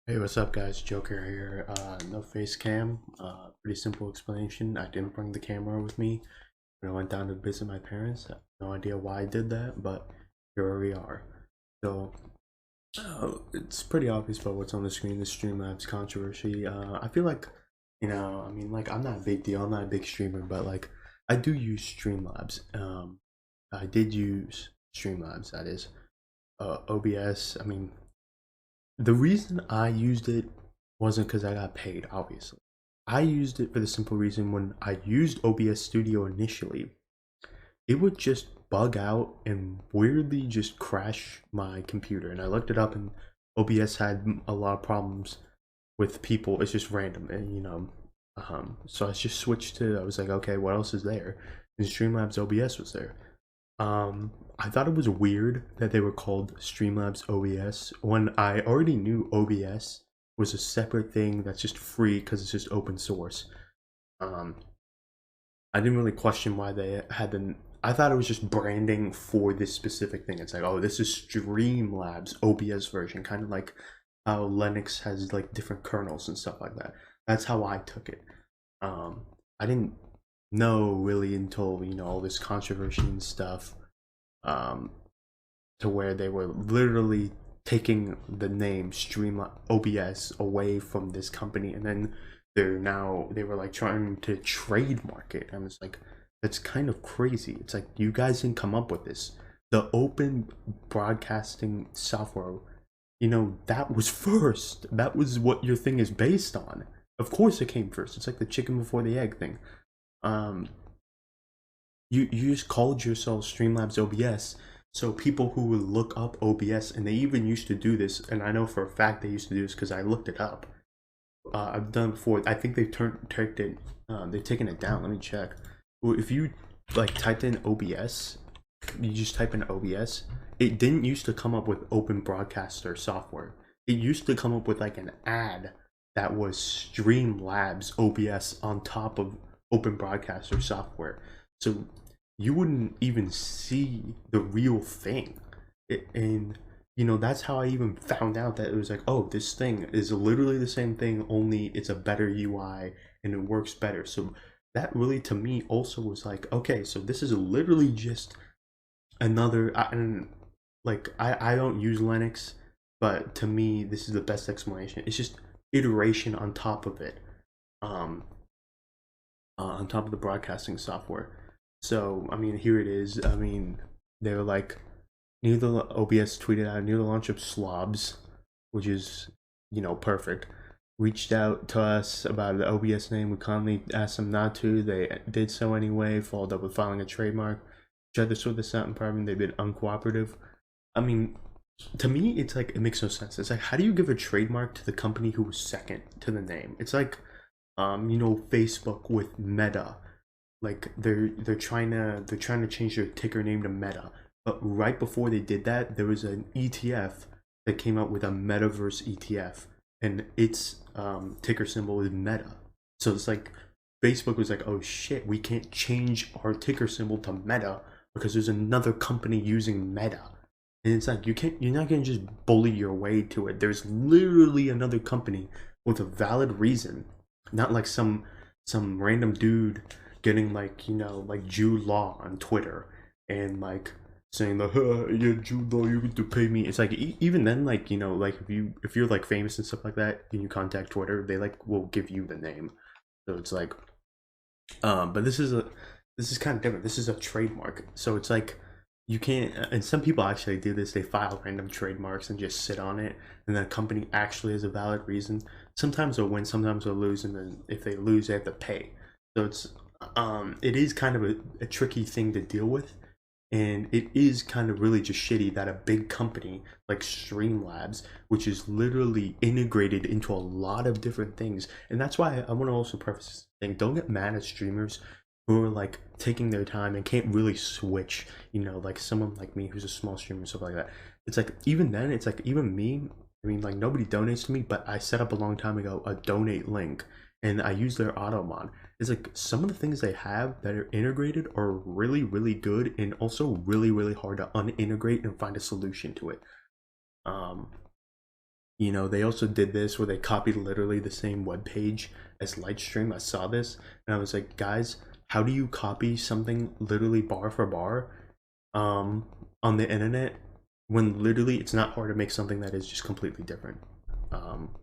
Hey, what's up, guys? Joker here. No face cam. Pretty simple explanation. I didn't bring the camera with me when I went down to visit my parents. I have no idea why I did that, but here we are. So, it's pretty obvious about what's on the screen, the Streamlabs controversy. I feel like, I'm not a big deal. I'm not a big streamer, but like, I do use Streamlabs. I did use Streamlabs, that is. OBS, the reason I used it wasn't because I got paid, obviously. I used it for the simple reason when I used OBS Studio initially, it would just bug out and weirdly just crash my computer. And I looked it up, and OBS had a lot of problems with people. It's just random, and so I just switched to. I was like, okay, what else is there? And Streamlabs OBS was there. I thought it was weird that they were called Streamlabs OBS when I already knew OBS was a separate thing that's just free because it's just open source. Um, I didn't really question why they had the. I thought it was just branding for this specific thing. It's like, oh, this is Streamlabs OBS version, kind of like how Linux has like different kernels and stuff like that. That's how I took it. I didn't know really until all this controversy and stuff, um, to where they were literally taking the name Stream OBS away from this company, and then they were like trying to trademark it. And it's like, that's kind of crazy. It's like, you guys didn't come up with this. The open broadcasting software, that was first. That was what your thing is based on. Of course it came first. It's like the chicken before the egg thing. um you just called yourself Streamlabs OBS, so people who would look up OBS, and they even used to do this, and I know for a fact they used to do this because I looked it up. I've done it before. I think they've taken it down. Let me check. Well, if you like typed in OBS, you just type in OBS. It didn't used to come up with Open Broadcaster software. It used to come up with like an ad that was Streamlabs OBS on top of Open Broadcaster software. So you wouldn't even see the real thing. And that's how I even found out that it was like, oh, this thing is literally the same thing, only it's a better UI and it works better. So that really to me also was like, okay, so this is literally just another. And like, I don't use Linux, but to me this is the best explanation. It's just iteration on top of it, um on top of the broadcasting software. So here it is. They were like, near the OBS tweeted out, near the launch of Slobs, which is perfect, reached out to us about the OBS name. We kindly asked them not to. They did so anyway, followed up with filing a trademark. Tried to sort this out in private. They've been uncooperative. I mean, to me, it's like, it makes no sense. It's like, how do you give a trademark to the company who was second to the name? It's like, Facebook with Meta. Like, they're trying to change their ticker name to Meta, but right before they did that, there was an ETF that came out with a metaverse ETF, and its ticker symbol is Meta. So it's like, Facebook was like, oh shit, we can't change our ticker symbol to Meta because there's another company using Meta. And it's like, you're not gonna just bully your way to it. There's literally another company with a valid reason, not like some random dude getting like, like Jude Law on Twitter, and like saying like, yeah, Jude Law, you get to pay me. It's like, even then, like, like, if you're like famous and stuff like that, and you contact Twitter, they like will give you the name. So it's like, but this is kind of different. This is a trademark, so it's like, you can't. And some people actually do this. They file random trademarks and just sit on it, and the company actually has a valid reason. Sometimes they'll win, sometimes they'll lose, and then if they lose, they have to pay. So it is kind of a tricky thing to deal with, and it is kind of really just shitty that a big company like Streamlabs, which is literally integrated into a lot of different things. And that's why I want to also preface this thing: don't get mad at streamers who are like taking their time and can't really switch, like someone like me who's a small streamer and stuff like that. It's like, even then, it's like, even me, like, nobody donates to me, but I set up a long time ago a donate link, and I use their automon. It's like, some of the things they have that are integrated are really, really good, and also really, really hard to unintegrate and find a solution to it. um You know, they also did this where they copied literally the same web page as Lightstream. I saw this and I was like, guys, how do you copy something literally bar for bar on the internet when literally it's not hard to make something that is just completely different? Um,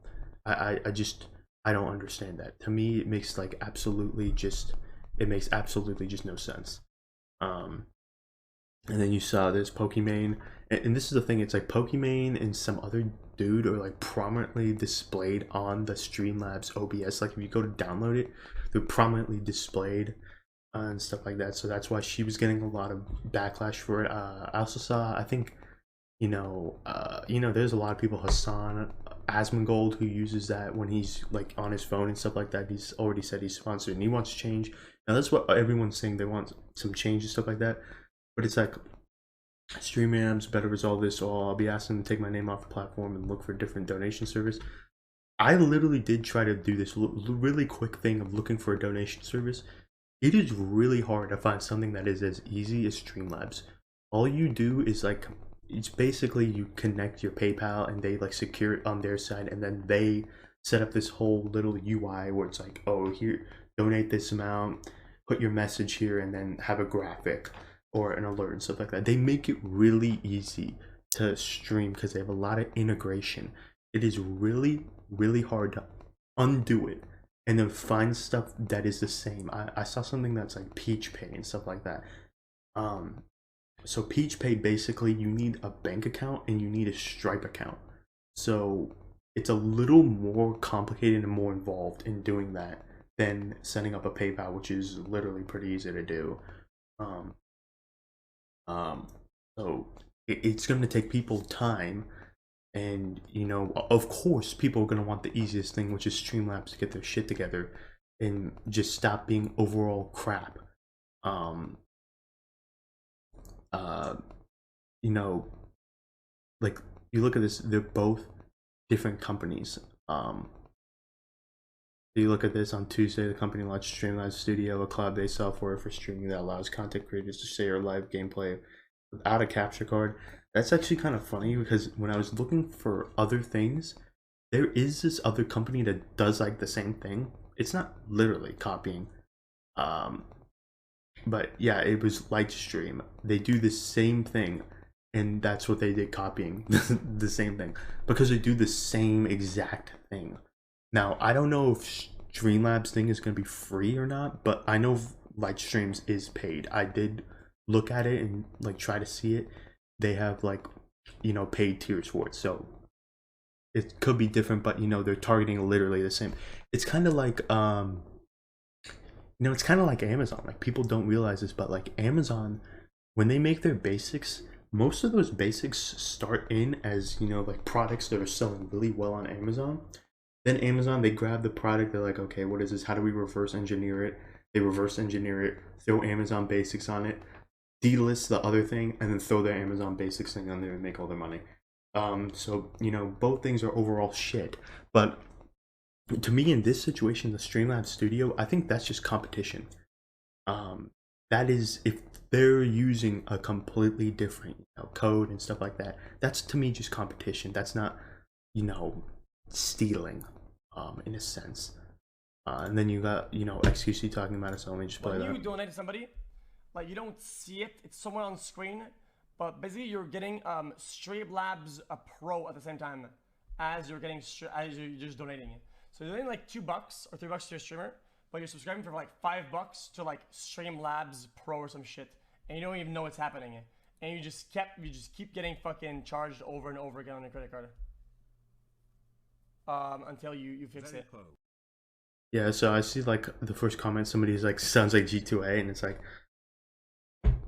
I just I don't understand that. To me, it makes like absolutely just it makes absolutely just no sense. Um, and then you saw this Pokimane, and this is the thing. It's like Pokimane and some other dude are like prominently displayed on the Streamlabs OBS. Like if you go to download it, they're prominently displayed and stuff like that. So that's why she was getting a lot of backlash for it. I also saw, I think, there's a lot of people, Hassan Asmongold, who uses that when he's like on his phone and stuff like that. He's already said he's sponsored and he wants change. Now that's what everyone's saying. They want some change and stuff like that. But it's like Streamlabs better resolve this, or I'll be asking them to take my name off the platform and look for a different donation service. I literally did try to do this really quick thing of looking for a donation service. It is really hard to find something that is as easy as Streamlabs. All you do is like, it's basically you connect your PayPal and they like secure it on their side, and then they set up this whole little UI where it's like, oh, here, donate this amount, put your message here, and then have a graphic or an alert and stuff like that. They make it really easy to stream because they have a lot of integration. It is really, really hard to undo it and then find stuff that is the same. I saw something that's like Peach Pay and stuff like that. So Peach Pay, basically you need a bank account and you need a Stripe account. So it's a little more complicated and more involved in doing that than setting up a PayPal, which is literally pretty easy to do. So it's going to take people time, and you know, of course people are going to want the easiest thing, which is Streamlabs, to get their shit together and just stop being overall crap. You know, like you look at this, they're both different companies. You look at this, on Tuesday, the company launched Streamlabs Studio, a cloud-based software for streaming that allows content creators to share live gameplay without a capture card. That's actually kind of funny because when I was looking for other things, there is this other company that does like the same thing. It's not literally copying, but yeah, it was Lightstream. They do the same thing, and that's what they did, copying the same thing, because they do the same exact thing. Now, I don't know if Streamlabs thing is going to be free or not, but I know Lightstreams is paid. I did look at it and like try to see it. They have like, you know, paid tiers for it. So it could be different, but you know, they're targeting literally the same. It's kind of like, it's kind of like Amazon. Like people don't realize this, but like Amazon, when they make their basics, most of those basics start in as, you know, like products that are selling really well on Amazon. Then Amazon, they grab the product, they're like, okay, what is this? How do we reverse engineer it? They reverse engineer it, throw Amazon Basics on it, delist the other thing, and then throw their Amazon Basics thing on there and make all their money. So, you know, both things are overall shit. But to me, in this situation, the Streamlabs Studio, I think that's just competition. That is, if they're using a completely different, you know, code and stuff like that, that's to me just competition. That's not, you know, stealing, in a sense. And then you got, you know, XQC talking about it, so let me just play that. When you donate to somebody, like you don't see it, it's somewhere on screen, but basically you're getting Streamlabs Pro at the same time as you're getting as you're just donating it. So you're donating like $2 or $3 to your streamer, but you're subscribing for like $5 to like Streamlabs Pro or some shit, and you don't even know what's happening, and you just keep getting fucking charged over and over again on your credit card. Until you fix it. Yeah, so I see like the first comment, somebody's like, sounds like G2A, and it's like,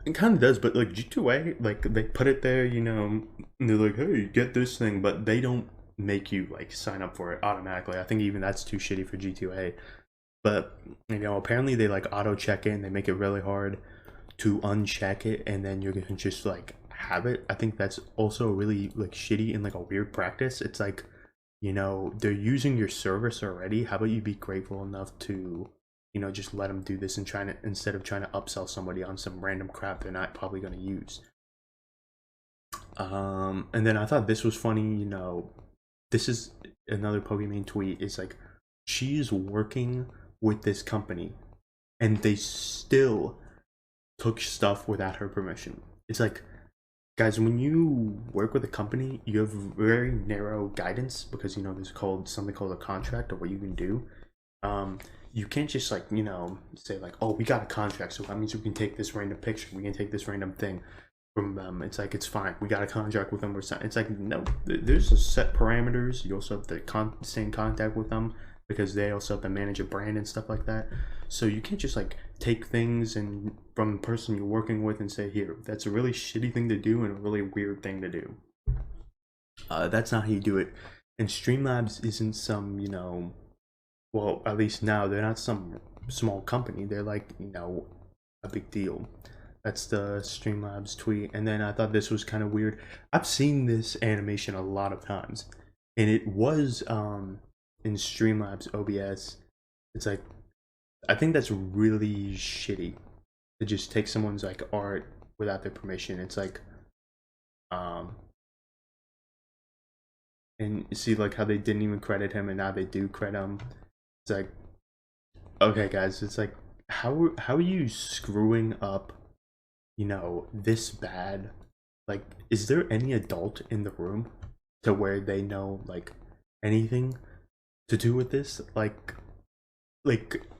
it kind of does, but like G2A, like they put it there, you know, and they're like, hey, get this thing, but they don't make you like sign up for it automatically. I think even that's too shitty for G2A. But you know, apparently they like auto check it and they make it really hard to uncheck it, and then you're gonna just like have it. I think that's also really like shitty and like a weird practice. It's like, you know, they're using your service already. How about you be grateful enough to, you know, just let them do this and instead of trying to upsell somebody on some random crap they're not probably going to use. And then I thought this was funny, you know, this is another Pokemon tweet. Is like she is working with this company, and they still took stuff without her permission. It's like, guys, when you work with a company, you have very narrow guidance because there's something called a contract of what you can do. You can't just like say like, oh, we got a contract, so that means we can take this random picture, we can take this random thing from them. It's like, it's fine, we got a contract with them, it's like, no, there's a set parameters. You also have to stay in contact with them because they also have to manage a brand and stuff like that. So you can't just like take things and from the person you're working with and say, here, that's a really shitty thing to do and a really weird thing to do. That's not how you do it. And Streamlabs isn't some well, at least now they're not some small company. They're like a big deal. That's the Streamlabs tweet. And then I thought this was kind of weird. I've seen this animation a lot of times, and it was in Streamlabs OBS. It's like, I think that's really shitty to just take someone's like art without their permission. It's like and you see like how they didn't even credit him and now they do credit him. It's like, okay guys, it's like, how are you screwing up this bad? Like, is there any adult in the room to where they know like anything to do with this? Like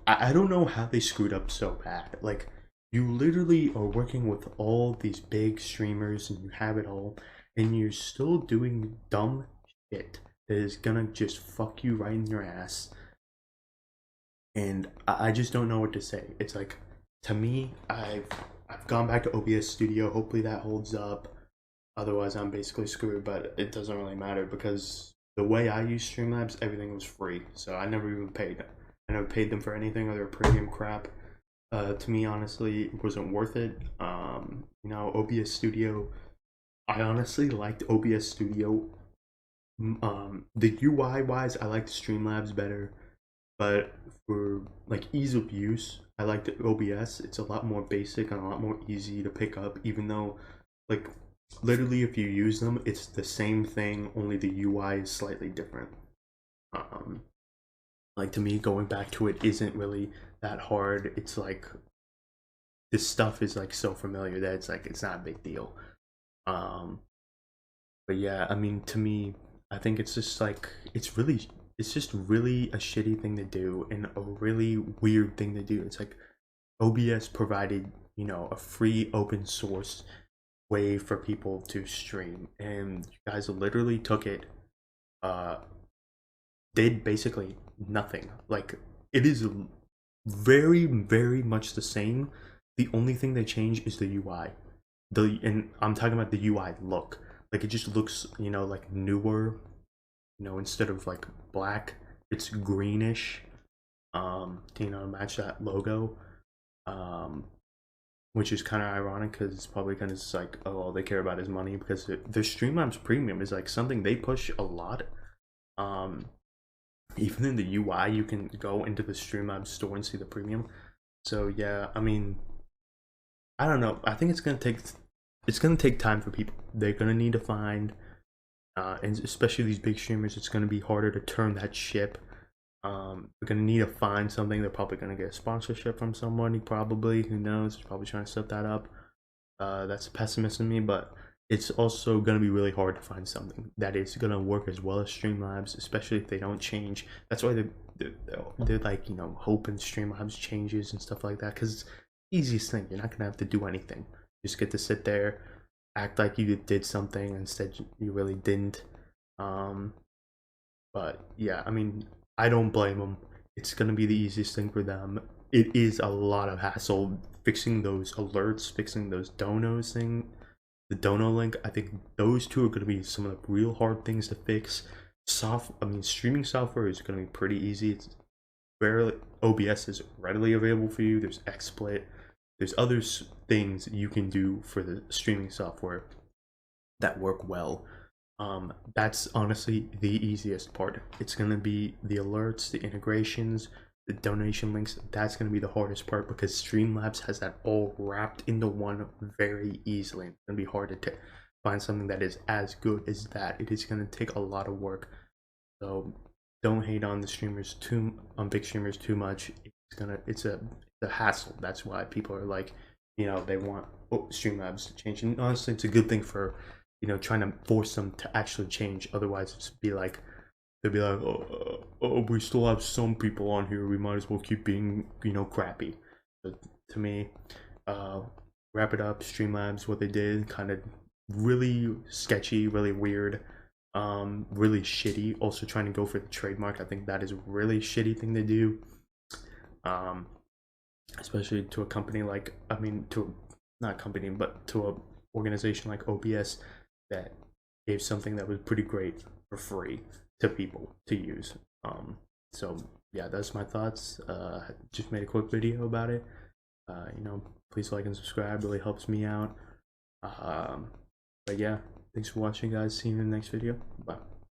I don't know how they screwed up so bad. Like, you literally are working with all these big streamers and you have it all, and you're still doing dumb shit that is gonna just fuck you right in your ass. And I just don't know what to say. It's like, to me, I've gone back to OBS Studio. Hopefully that holds up. Otherwise, I'm basically screwed. But it doesn't really matter because the way I use Streamlabs, everything was free. So I never even paid. I never paid them for anything or their premium crap. To me, honestly, it wasn't worth it. OBS Studio. I honestly liked OBS Studio. The UI wise, I liked Streamlabs better. But for like ease of use, I like the OBS. It's a lot more basic and a lot more easy to pick up, even though like literally if you use them, it's the same thing, only the UI is slightly different. Like, to me, going back to it isn't really that hard. It's like, this stuff is like so familiar that it's like, it's not a big deal. But yeah, I mean, to me, I think it's just like, it's just really a shitty thing to do and a really weird thing to do. It's like OBS provided, a free open source way for people to stream, and you guys literally took it, did basically nothing. Like, it is very, very much the same. The only thing they change is the UI. And I'm talking about the UI look. Like, it just looks, like newer. Instead of like black, it's greenish, to match that logo, which is kind of ironic because it's probably kind of just like, oh, all they care about is money, because their Streamlabs Premium is like something they push a lot. Even in the UI, you can go into the Streamlabs store and see the premium. So yeah, I mean, I don't know. I think it's gonna take time for people. They're gonna need to find. And especially these big streamers, it's going to be harder to turn that ship. They're going to need to find something. They're probably going to get a sponsorship from somebody, probably. Who knows? Probably trying to set that up. That's a pessimist in me, but it's also going to be really hard to find something that is going to work as well as Streamlabs, especially if they don't change. That's why they're like, hoping Streamlabs changes and stuff like that, because it's the easiest thing. You're not going to have to do anything. You just get to sit there, act like you did something, instead you really didn't. But yeah, I mean, I don't blame them. It's gonna be the easiest thing for them. It is a lot of hassle fixing those alerts, fixing those donos the dono link. I think those two are gonna be some of the real hard things to fix. Streaming software is gonna be pretty easy. It's OBS is readily available for you. There's XSplit. There's other things you can do for the streaming software that work well. That's honestly the easiest part. It's going to be the alerts, the integrations, the donation links. That's going to be the hardest part because Streamlabs has that all wrapped into one very easily. It's going to be hard to find something that is as good as that. It is going to take a lot of work. So don't hate on the streamers big streamers too much. It's a hassle. That's why people are like, they want Streamlabs to change. And honestly, it's a good thing for, trying to force them to actually change. Otherwise, they'll be like, oh, we still have some people on here. We might as well keep being, crappy. But to me, wrap it up. Streamlabs, what they did, kind of really sketchy, really weird, really shitty. Also trying to go for the trademark. I think that is a really shitty thing to do. Especially to a company like, not a company, but to a organization like OBS that gave something that was pretty great for free to people to use. So yeah, that's my thoughts. Just made a quick video about it. Please like and subscribe, really helps me out. But yeah, thanks for watching, guys. See you in the next video. Bye.